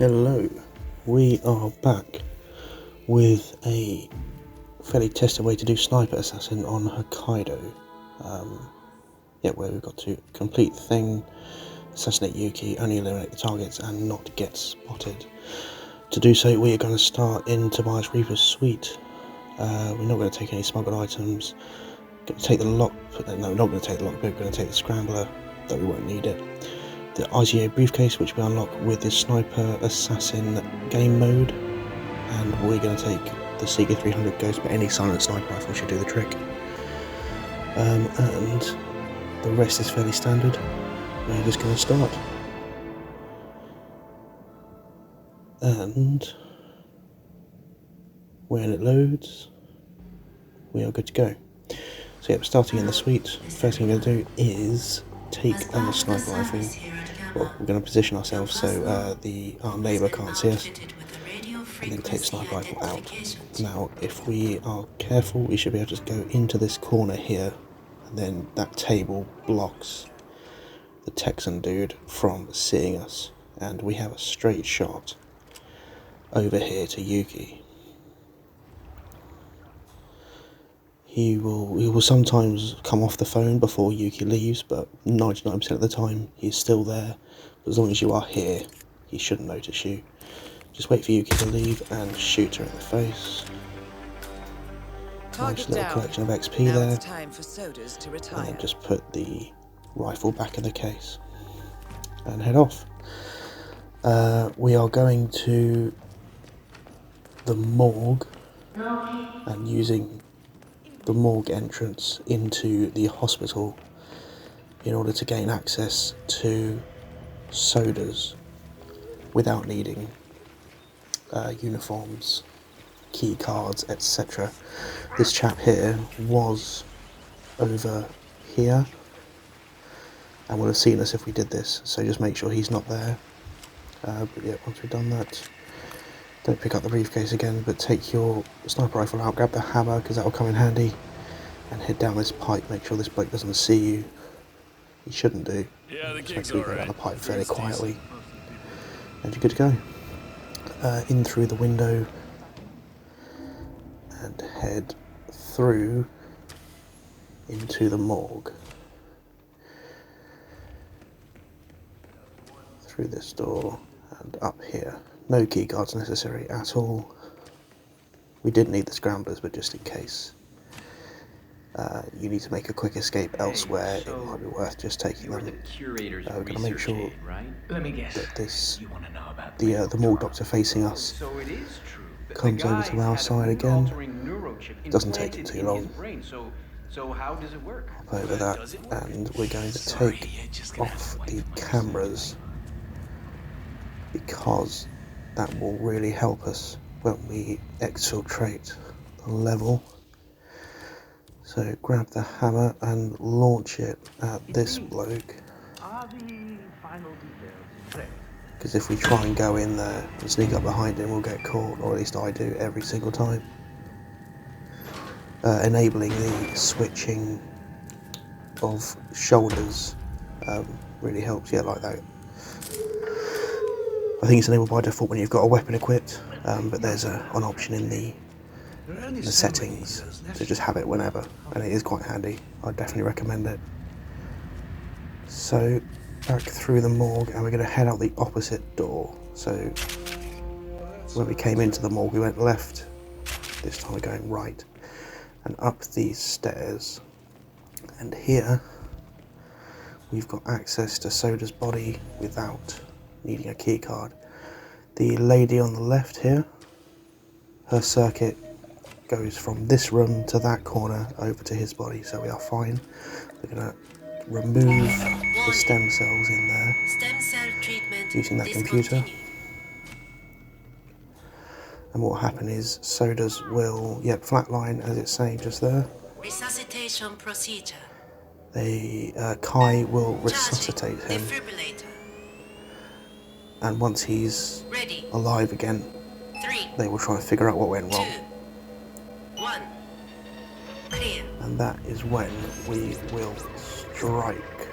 Hello, we are back with a fairly tested way to do Sniper Assassin on Hokkaido. Where we've got to complete the thing, assassinate Yuki, only eliminate the targets and not get spotted. To do so, we are going to start in Tobias Reaper's suite. We're not going to take any smuggled items. Going to take the lock, no, not going to take the lock, but we're going to take the scrambler, though we won't need it. The ICA briefcase, which we unlock with the Sniper Assassin game mode, and we're going to take the Seeker 300 Ghost, but any silent sniper rifle should do the trick. And the rest is fairly standard. We're just going to start. And when it loads, we are good to go. So yeah, starting in the suite, first thing we're going to do is take the sniper rifle. Well, we're going to position ourselves so our neighbour can't see us, and then take the sniper rifle out. Now, if we are careful, we should be able to go into this corner here, and then that table blocks the Texan dude from seeing us, and we have a straight shot over here to Yuki. He will sometimes come off the phone before Yuki leaves, but 99% of the time he's still there. But as long as you are here, he shouldn't notice you. Just wait for Yuki to leave and shoot her in the face. Nice little collection of XP there. Time for sodas to retire. And just put the rifle back in the case and head off. We are going to the morgue and using the morgue entrance into the hospital in order to gain access to sodas without needing uniforms, key cards, etc. This chap here was over here and would have seen us if we did this, so just make sure he's not there. But yeah, once we've done that, don't pick up the briefcase again, but take your sniper rifle out, grab the hammer because that will come in handy, and head down this pipe. Make sure this bloke doesn't see you. He shouldn't do. Yeah, the Just gig's make sure you go alright. down the pipe fairly quietly, and you're good to go. In through the window and head through into the morgue. Through this door and up here. No key cards necessary at all. We did need the scramblers, but just in case you need to make a quick escape elsewhere, it might be worth just taking them. We're going to make sure that this, the morgue doctor facing us comes over to our side again. Doesn't take him too long. Hop over that, and we're going to take off the cameras because that will really help us when we exfiltrate the level. So grab the hammer and launch it at this bloke, because if we try and go in there and sneak up behind him, we'll get caught, or at least I do every single time. Enabling the switching of shoulders really helps, yeah, like that. I think it's enabled by default when you've got a weapon equipped, but there's an option in the settings to just have it whenever, and it is quite handy. I'd definitely recommend it. So back through the morgue, and we're going to head out the opposite door. So when we came into the morgue, we went left. This time we're going right, and up these stairs. And here we've got access to Soda's body without needing a key card. The lady on the left here, her circuit goes from this room to that corner over to his body, so we are fine. We're going to remove the stem cells in there using that computer. And what will happen is Soda's will, flatline as it's saying just there. Resuscitation procedure. Kai will resuscitate him. And once he's alive again, they will try and figure out what went wrong. 2, 1. Clear. And that is when we will strike.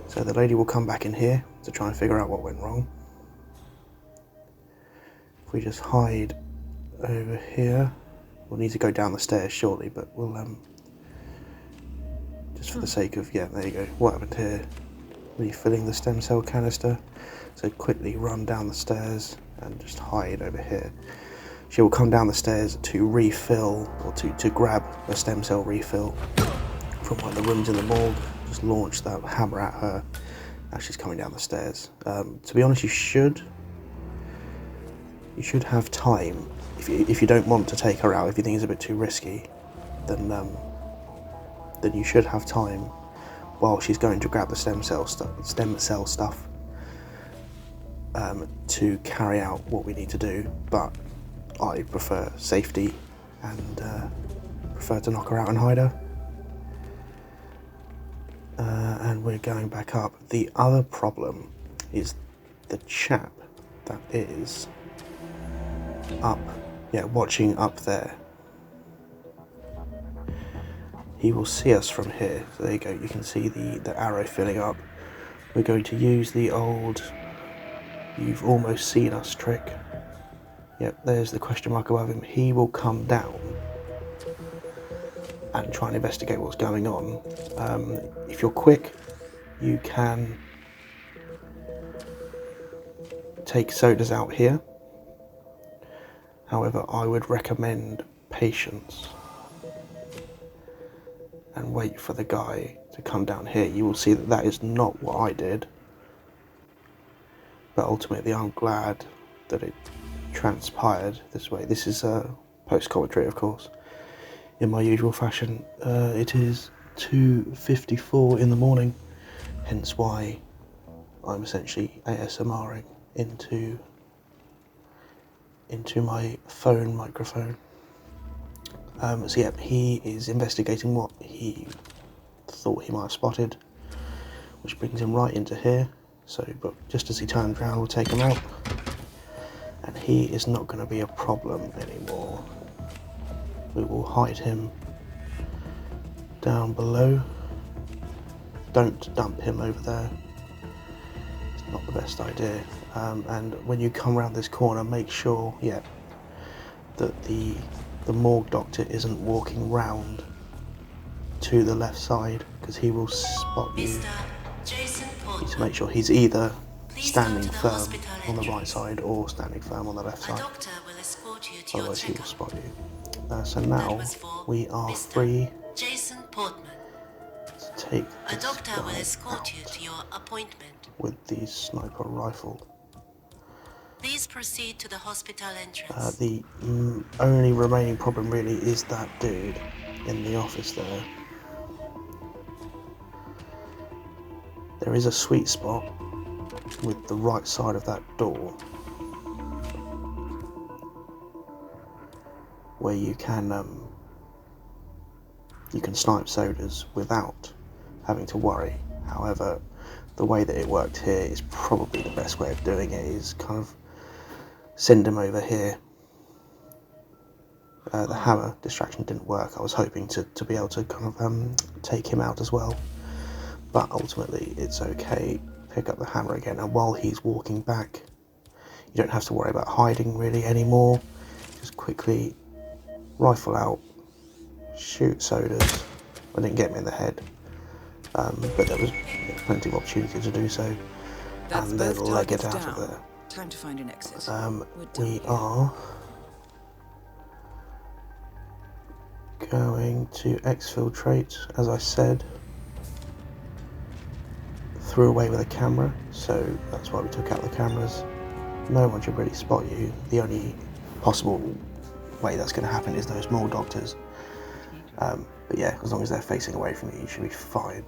So the lady will come back in here. to try and figure out what went wrong. If we just hide over here, we'll need to go down the stairs shortly, but we'll just for the sake of, yeah, there you go. What happened here? Refilling the stem cell canister. So quickly run down the stairs and just hide over here. She will come down the stairs to refill, or to grab a stem cell refill from one of the rooms in the morgue. Just launch that hammer at her as she's coming down the stairs. To be honest, you should have time. If you don't want to take her out, if you think it's a bit too risky, then you should have time while she's going to grab the stem cell stuff to carry out what we need to do. But I prefer safety and prefer to knock her out and hide her. And we're going back up. The other problem is the chap that is up, watching up there. He will see us from here. So there you go, you can see the arrow filling up. We're going to use the old "you've almost seen us" trick. Yep, there's the question mark above him. He will come down and try and investigate what's going on. If you're quick, you can take sodas out here. However, I would recommend patience and wait for the guy to come down here. You will see that is not what I did, but ultimately I'm glad that it transpired this way. This is a post-commentary, of course, in my usual fashion. It is 2:54 in the morning, hence why I'm essentially ASMRing into my phone microphone. So yeah, he is investigating what he thought he might have spotted, which brings him right into here. So, but just as he turns around, we'll take him out, and he is not going to be a problem anymore. We will hide him down below. Don't dump him over there. It's not the best idea. And when you come around this corner, make sure, that the morgue doctor isn't walking round to the left side, because he will spot you. You need to make sure he's either standing firm on the right side or standing firm on the left side. Otherwise he will spot you. So now we are free to take this guy out with the sniper rifle. Please proceed to the hospital entrance. The only remaining problem really is that dude in the office there. There is a sweet spot with the right side of that door where you can snipe sodas without having to worry. However, the way that it worked here is probably the best way of doing it, is kind of send him over here. The hammer distraction didn't work. I was hoping to be able to kind of take him out as well, but ultimately it's okay. Pick up the hammer again, and while he's walking back, you don't have to worry about hiding really anymore. Just quickly rifle out, shoot sodas. I didn't get him in the head, but there was plenty of opportunity to do so. That's and then both leg it targets out down. of there. Time to find an exit. We are going to exfiltrate, as I said. Threw away with a camera, so that's why we took out the cameras. No one should really spot you. The only possible way that's going to happen is those morgue doctors. But yeah, as long as they're facing away from you, you should be fine.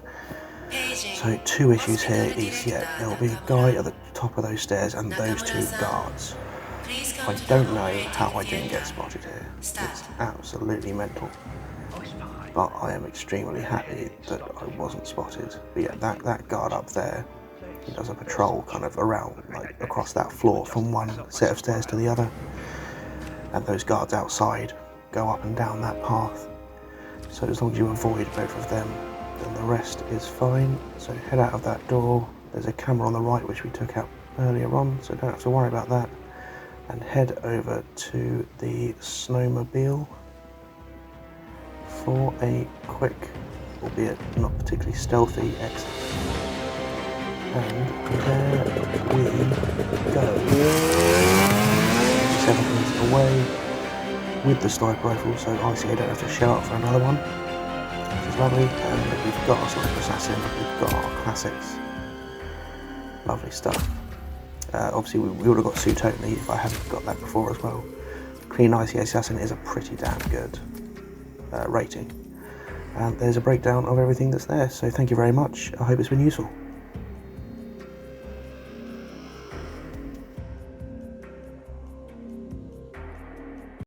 So two issues here is, there'll be a guy at the top of those stairs and those two guards. I don't know how I didn't get spotted here. It's absolutely mental. But I am extremely happy that I wasn't spotted. But yeah, that guard up there, he does a patrol kind of around, like across that floor from one set of stairs to the other. And those guards outside go up and down that path. So as long as you avoid both of them, then the rest is fine. So head out of that door, There's a camera on the right which we took out earlier on, so don't have to worry about that. And head over to the snowmobile for a quick, albeit not particularly stealthy, exit. And there we go. 7 meters away with the sniper rifle, so obviously I don't have to shell out for another one, which is lovely. And we've got our sniper assassin, we've got our classics. Lovely stuff. Obviously we would have got suit only if I hadn't got that before as well. Clean ICA Assassin is a pretty damn good rating. And there's a breakdown of everything that's there, so thank you very much. I hope it's been useful.